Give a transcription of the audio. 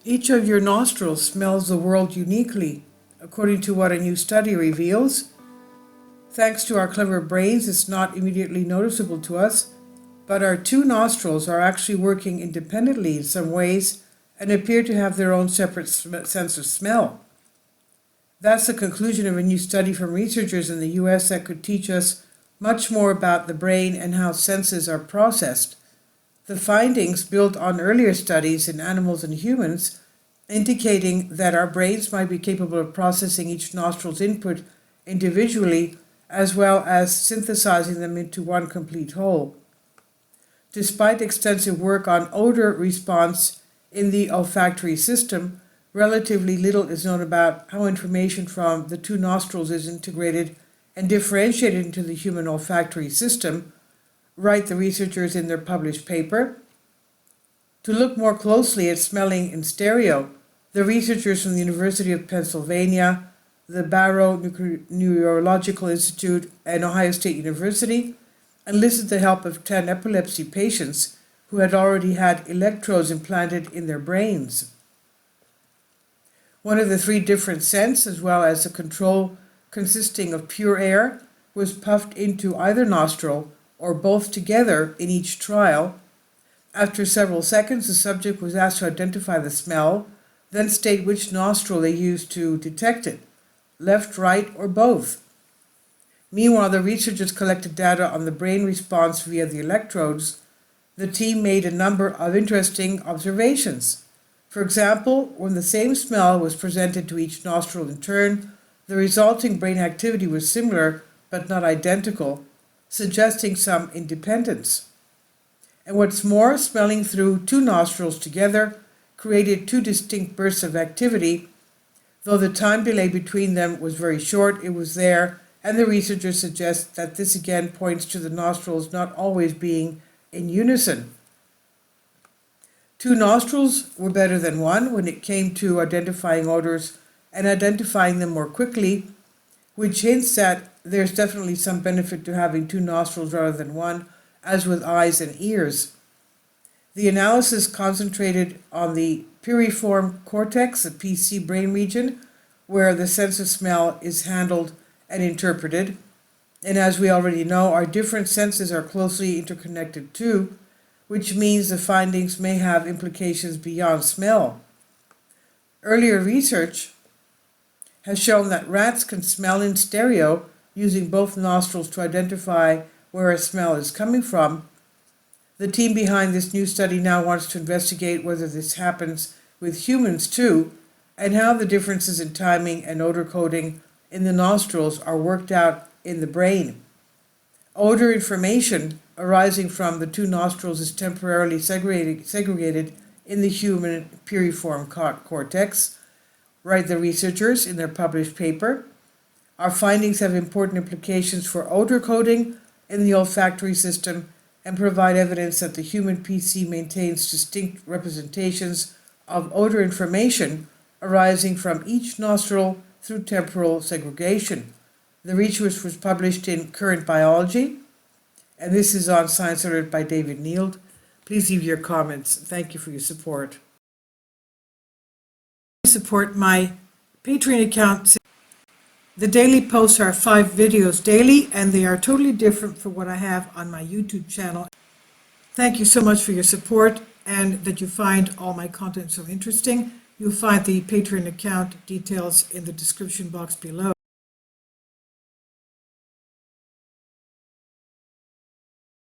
Each of your nostrils smells the world uniquely, according to what a new study reveals. Thanks to our clever brains, it's not immediately noticeable to us, but our two nostrils are actually working independently in some ways and appear to have their own separate sense of smell. That's the conclusion of a new study from researchers in the US that could teach us much more about the brain and how senses are processed. The findings, built on earlier studies in animals and humans, indicating that our brains might be capable of processing each nostril's input individually as well as synthesizing them into one complete whole. Despite extensive work on odor response in the olfactory system, relatively little is known about how information from the two nostrils is integrated and differentiated into the human olfactory system, write the researchers in their published paper. To look more closely at smelling in stereo, the researchers from the University of Pennsylvania, the Barrow Neurological Institute, and Ohio State University enlisted the help of 10 epilepsy patients who had already had electrodes implanted in their brains. One of the three different scents, as well as a control consisting of pure air, was puffed into either nostril or both together in each trial. After several seconds, the subject was asked to identify the smell, then state which nostril they used to detect it, left, right, or both. Meanwhile, the researchers collected data on the brain response via the electrodes. The team made a number of interesting observations. For example, when the same smell was presented to each nostril in turn, the resulting brain activity was similar but not identical, suggesting some independence. And what's more, smelling through two nostrils together created two distinct bursts of activity. Though the time delay between them was very short, it was there, and the researchers suggest that this again points to the nostrils not always being in unison. Two nostrils were better than one when it came to identifying odors and identifying them more quickly, which hints that there's definitely some benefit to having two nostrils rather than one, as with eyes and ears. The analysis concentrated on the piriform cortex, the PC brain region, where the sense of smell is handled and interpreted. And as we already know, our different senses are closely interconnected too, which means the findings may have implications beyond smell. Earlier research has shown that rats can smell in stereo using both nostrils to identify where a smell is coming from. The team behind this new study now wants to investigate whether this happens with humans too, and how the differences in timing and odor coding in the nostrils are worked out in the brain. Odor information arising from the two nostrils is temporarily segregated in the human piriform cortex, write the researchers in their published paper. Our findings have important implications for odor coding in the olfactory system and provide evidence that the human PC maintains distinct representations of odor information arising from each nostril through temporal segregation. The research was published in Current Biology, and this is on Science Alert by David Neild. Please leave your comments. Thank you for your support. Support my Patreon account. The daily posts are 5 videos daily, and they are totally different from what I have on my YouTube channel. Thank you so much for your support and that you find all my content so interesting. You'll find the Patreon account details in the description box below.